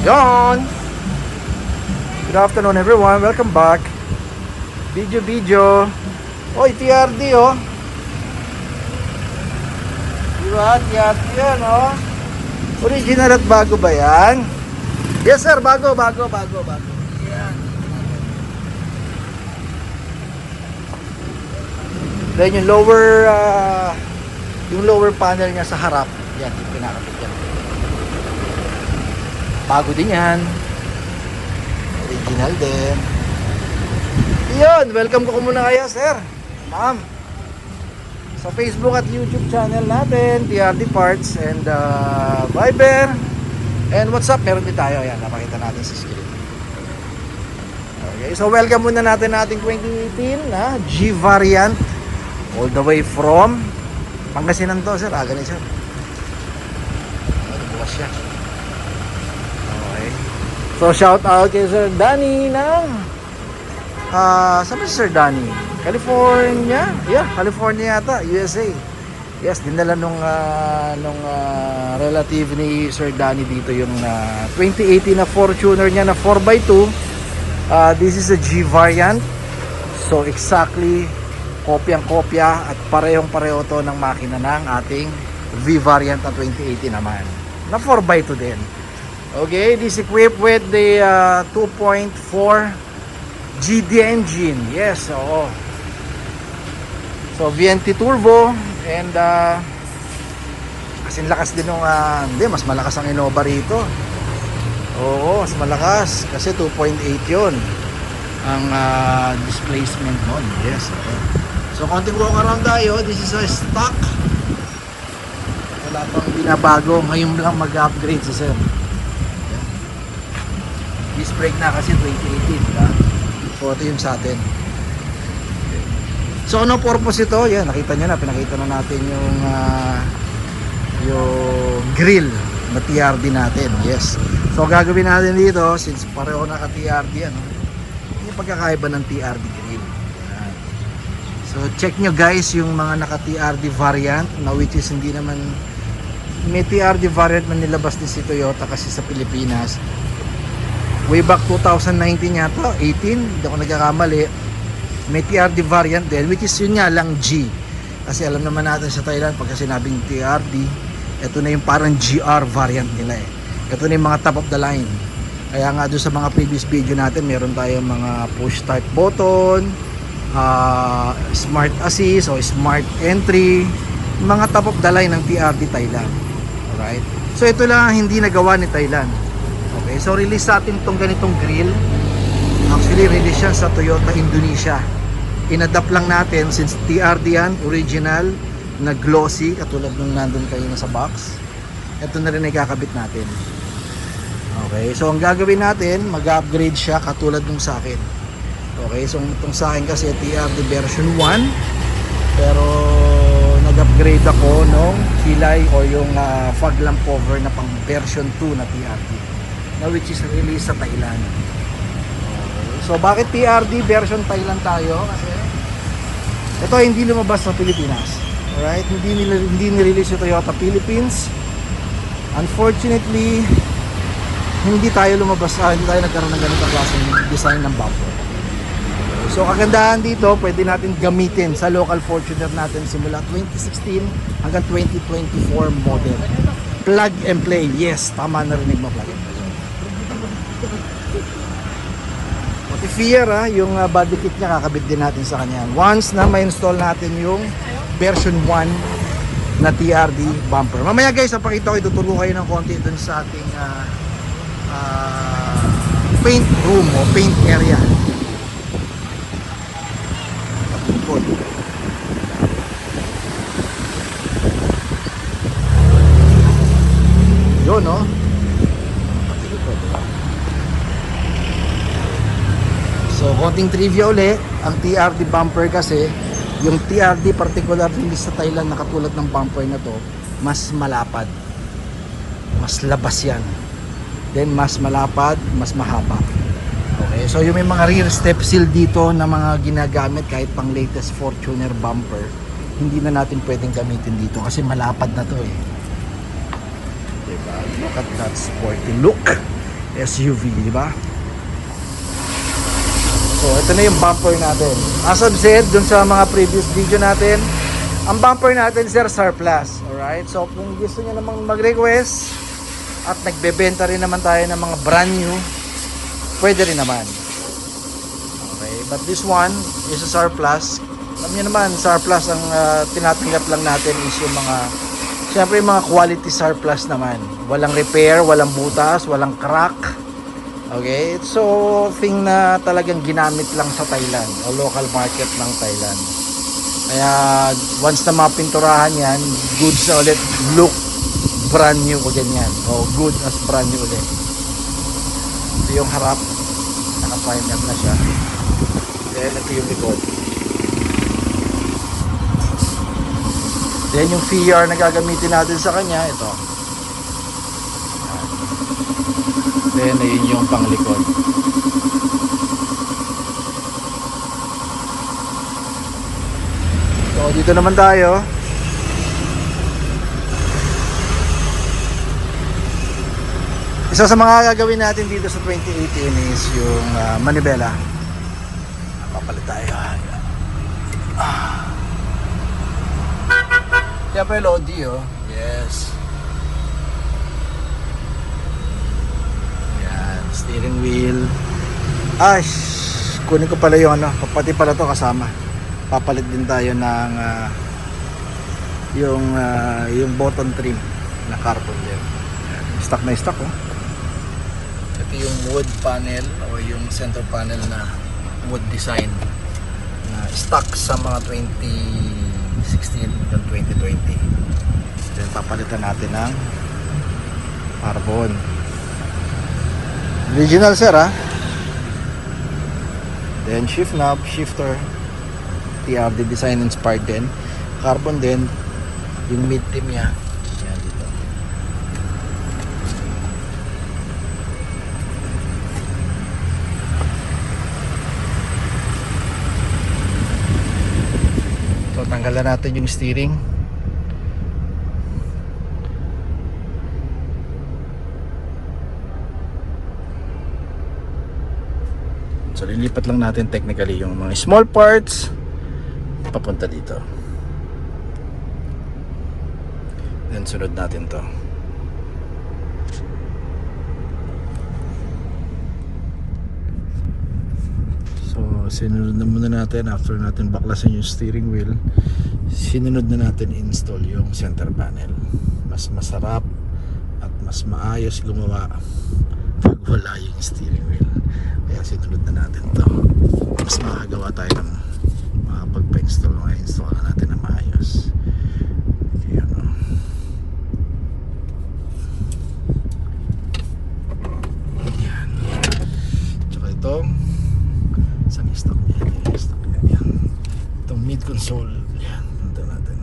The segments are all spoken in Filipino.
Yon! Good afternoon everyone, welcome back. Video. Oy, TRD oh. Diba? TRD yan oh. Original at bago ba yan? Yes sir, bago. Yan. Then yung lower panel niya sa harap. Yan, yung pinakapit yan. Bago din yan. Original din. Yun, welcome ko muna kayo sir, ma'am, sa Facebook at YouTube channel natin, TRD Parts, and Viber and WhatsApp. Meron din tayo, yan, napakita natin sa screen. Okay, so welcome muna natin ating 2018 na G variant, all the way from Pangasinan to sir, ganun siya. Bukas siya. Okay, so shout out kay Sir Danny ng saan ba si Sir Danny? California? Yeah, California yata, USA. Yes, dinala nung relative ni Sir Danny dito yung 2018 na Fortuner niya na 4x2. This is a G variant. So exactly kopyang-kopya at parehong-pareho to ng makina ng ating V variant na 2018 naman. Na 4x2 din. Okay, this equipped with the 2.4 GD engine. Yes, oo. So VNT turbo and kasing lakas din nung hindi, mas malakas ang Innova rito. Oo, mas malakas kasi 2.8 yun ang displacement nun. Yes, oo. So konting walk around tayo. This is a stock. Wala pang binabago. Ngayon lang mag-upgrade si sir. Disc brake na kasi 2018, diba? So ito yung sa atin. So ano purpose ito? Yan, nakita nyo na, pinakita na natin yung grill na TRD natin. Yes. So gagawin natin dito, since pareho naka TRD ano, yung pagkakaiba ng TRD grill. Yan. So check nyo guys yung mga naka TRD variant na which is hindi naman, may TRD variant man nilabas din si Toyota kasi sa Pilipinas way back 2019 yata, 18, hindi ako nagkakamali. May TRD variant din, which is yun nga lang G. Kasi alam naman natin sa Thailand, pagka sinabing TRD, ito na yung parang GR variant nila eh. Ito na yung mga top of the line. Kaya nga doon sa mga previous video natin, meron tayong mga push start button, smart assist o smart entry, mga top of the line ng TRD Thailand. Alright? So ito lang hindi nagawa ni Thailand. Okay, so release sa atin itong ganitong grill. Actually release siya sa Toyota Indonesia. Inadapt lang natin since TRD yan, original na glossy katulad nung nandun kayo na sa box. Ito na rin ay kakabit natin. Okay, so ang gagawin natin, mag-upgrade siya katulad nung sa akin. Okay, so itong sa akin kasi TRD version 1, pero nag-upgrade ako nung kilay o yung fog lamp cover na pang version 2 na TRD. Na which is released sa Thailand. So bakit TRD version Thailand tayo? Kasi ito hindi lumabas sa Pilipinas. Alright? Hindi ni-release yung Toyota Philippines. Unfortunately, hindi tayo lumabas, hindi tayo nagkaroon ng ganitong klaseng design ng bumper. So kagandahan dito, pwede natin gamitin sa local Fortuner natin simula 2016 hanggang 2024 model. Plug and play. Yes, tama, narinig mo, plug and play. Modifier yung body kit niya kakabit din natin sa kanya. Once na ma-install natin yung version 1 na TRD bumper. Mamaya guys, papakita ko, ituturo kayo ng konti dun sa ating paint room o paint area. Yun no. So konting trivia uli, ang TRD bumper kasi, yung TRD particular release sa Thailand na katulad ng bumper na to, mas malapad, mas labas yan, then mas malapad, mas mahaba. Okay, so yung may mga rear step seal dito na mga ginagamit kahit pang latest Fortuner bumper, hindi na natin pwedeng gamitin dito kasi malapad na to eh. Diba? Look at that sporty look. SUV, di ba? So ito na yung bumper natin. As I've said dun sa mga previous video natin, ang bumper natin sir surplus. Alright, so kung gusto niyo namang mag-request at nagbebenta rin naman tayo ng mga brand new, pwede rin naman. Okay, but this one is a surplus. Alam niyo naman, surplus ang tinatanggap lang natin is yung mga, syempre yung mga quality surplus naman. Walang repair, walang butas, walang crack. Okay, so thing na talagang ginamit lang sa Thailand o local market ng Thailand. Kaya once na mapinturahan yan, goods na ulit, look brand new o ganyan. O good as brand new ulit. Ito yung harap, naka-primer na siya. Then ito yung likod. Then yung VR na gagamitin natin sa kanya, ito. Then ayun yung panglikod. So dito naman tayo. Isa sa mga gagawin natin dito sa 2018 is yung manibela. Papalit tayo. Siyempre Lodi oh. Yes. Yan, steering wheel. Kunin ko pala yung ano, pati pala to kasama. Papalit din tayo ng yung button trim na carbon din. Stock na stock oh. Ito yung wood panel o yung center panel na wood design na stock sa mga 2016 hanggang 2020. Then papalitan natin ng carbon. Original sir ha. Then shift knob, shifter, TRD design inspired din. Carbon din. Yung mid trim niya. Yan dito. So tanggalan natin yung steering. So lilipat lang natin technically yung mga small parts papunta dito. Then sunod natin to. So sinunod na muna natin after natin baklasin yung steering wheel. Sinunod na natin install yung center panel. Mas masarap at mas maayos gumawa pag wala yung steering wheel. Kaya sinunod na natin to. Mas makagawa tayo ng makapagpa-install. Install na natin na maayos. Yan o. Yan. Tsaka ito isang stock niya. Yung stock niya. Yan. Itong mid console. Yan. Punta natin.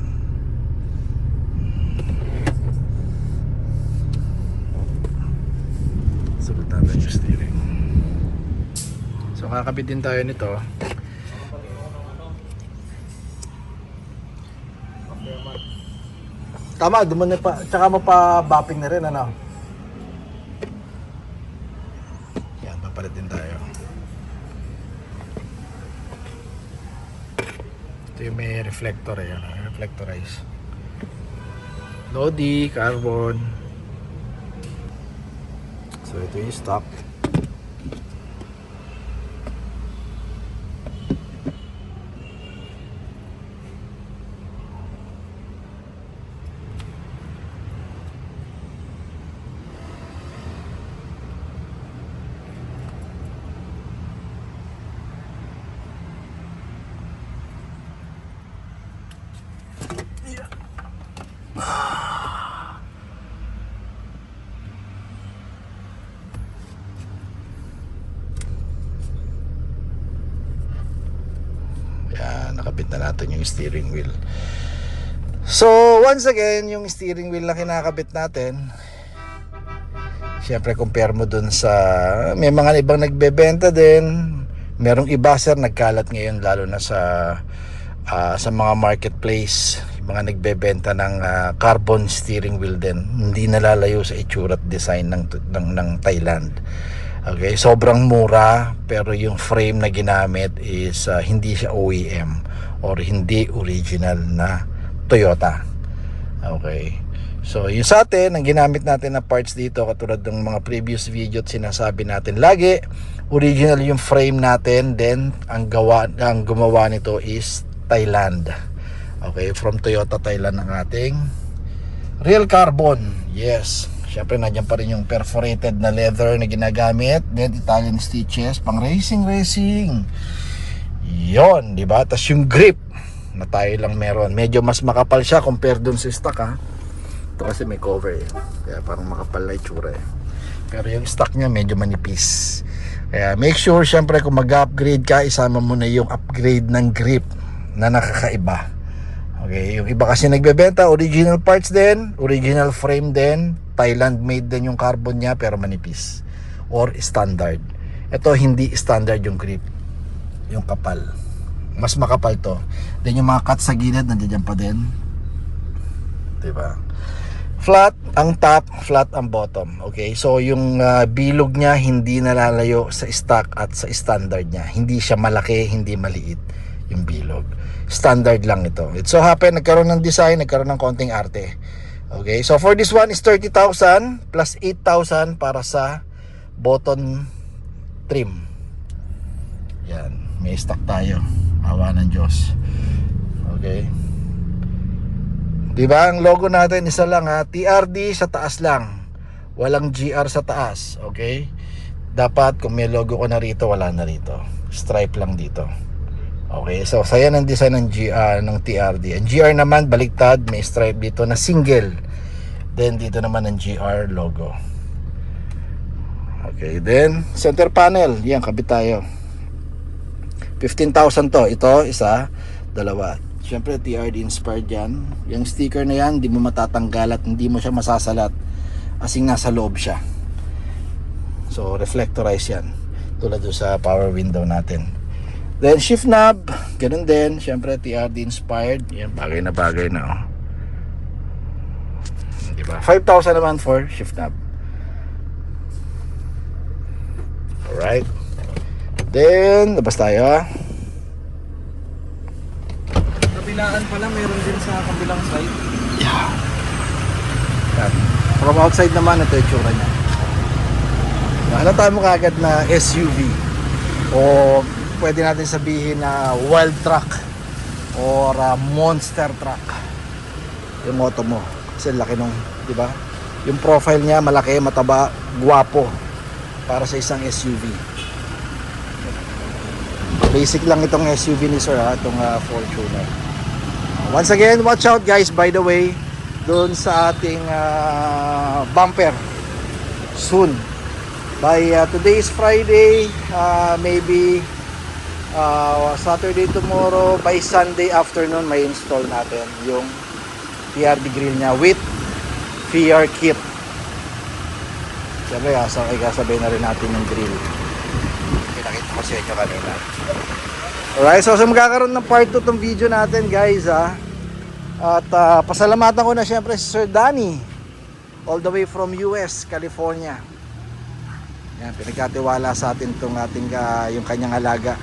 Sunod natin yung steering. So kakabit din tayo nito. Tama, duman na pa. Tsaka mo pa bopping na rin ano. Yan, papalit din tayo. Ito yung may reflector eh, ano, reflectorize. Lodi, carbon. So ito yung stock. Nakabit na natin yung steering wheel. So once again, yung steering wheel na kinakabit natin, syempre compare mo dun sa may mga ibang nagbebenta din. Merong iba sir nagkalat ngayon lalo na sa mga marketplace, mga nagbebenta ng carbon steering wheel din. Hindi nalalayo sa itsura at design ng Thailand. Okay, sobrang mura, pero yung frame na ginamit is hindi siya OEM or hindi original na Toyota. Okay. So, yung sa atin, ang ginamit natin na parts dito, katulad ng mga previous video at sinasabi natin lagi, original yung frame natin, then ang gumawa nito is Thailand. Okay, from Toyota Thailand ang ating real carbon. Yes. Syempre nandiyan pa rin yung perforated na leather na ginagamit, then Italian stitches, pang racing. Yon, di ba? Tas yung grip na tayo lang meron. Medyo mas makapal siya compare dun sa stock, ha. Ito kasi may cover eh. Kaya parang makapal na itsura eh. Pero yung stock niya medyo manipis. Kaya make sure syempre kung mag-upgrade ka, isama mo na yung upgrade ng grip na nakakaiba. Okay, yung iba kasi nagbebenta original parts din, original frame din, Thailand made din yung carbon niya pero manipis or standard. Ito hindi standard yung grip, yung kapal. Mas makapal to. Then yung mga cut sa gilid nandiyan pa din. 'Di ba? Flat ang top, flat ang bottom. Okay? So yung bilog niya hindi nalalayo sa stock at sa standard niya. Hindi siya malaki, hindi maliit yung bilog. Standard lang ito. It so happen nagkaroon ng design, nagkaroon ng konting arte. Okay? So for this one is 30,000 plus 8,000 para sa button trim. Yan, may stock tayo. Awa ng Diyos. Okay? Diba ang logo natin isa lang, ha, TRD sa taas lang, walang GR sa taas. Okay, dapat kung may logo ko na rito, wala na rito, stripe lang dito. Okay, so saya ng design ng GR ng TRD. Ang GR naman baliktad, may stripe dito na single, then dito naman ang GR logo. Okay, then center panel, yan kabit tayo. 15,000 to. Ito isa, dalawa. Siyempre TRD inspired yan. Yung sticker na yan, hindi mo matatanggal at hindi mo siya masasalat asing nasa loob siya. So reflectorize yan, tulad doon sa power window natin. Then shift knob, ganun din. Siyempre TRD inspired. Yan, bagay na oh. Diba? 5,000 naman for shift knob. Alright. Then labas tayo, ha. Kabilaan pala, meron din sa kabilang side. Yeah. Yan. From outside naman, ito yung tsura niya. Halata mo kagad na SUV o pwede natin sabihin na wild truck or monster truck yung moto mo. Kasi laki nung, di ba? Yung profile niya malaki, mataba, guwapo para sa isang SUV. Basic lang itong SUV ni sir, ha, itong Fortuner. Once again, watch out guys, by the way, doon sa ating bumper soon. By today is Friday, maybe Saturday tomorrow, by Sunday afternoon may install natin yung TRD grill niya with VR kit. Siyempre, kasabay na rin natin yung grill. Pinakita ko sa inyo kanina. Alright, so magkakaroon ng part 2 tong video natin guys, ha. At pasalamatan ko na siyempre si Sir Danny, all the way from US, California. Yan, pinagkatiwala sa atin tong ating yung kanyang alaga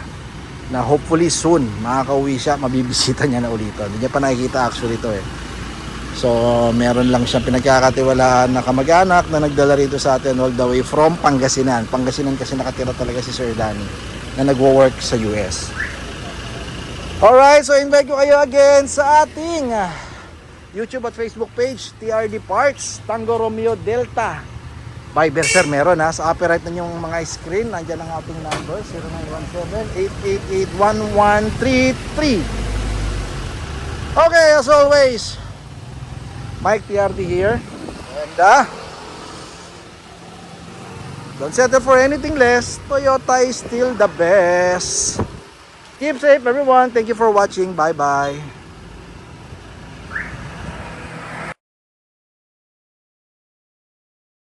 na hopefully soon makakauwi siya, mabibisita niya na ulit. Hindi niya pa nakikita actually ito eh. So meron lang siyang pinagkakatiwalaan na kamag-anak na nagdala rito sa atin all the way from Pangasinan. Pangasinan kasi nakatira talaga si Sir Danny na nagwo-work sa US. Alright, so invite ko kayo again sa ating YouTube at Facebook page, TRD Parts, Tango Romeo Delta. Viber sir, meron ha. Sa upper right na yung mga screen, nandiyan ang ating number, 0917-888-1133. Okay, as always, Mike TRD here. And don't settle for anything less. Toyota is still the best. Keep safe everyone. Thank you for watching. Bye bye.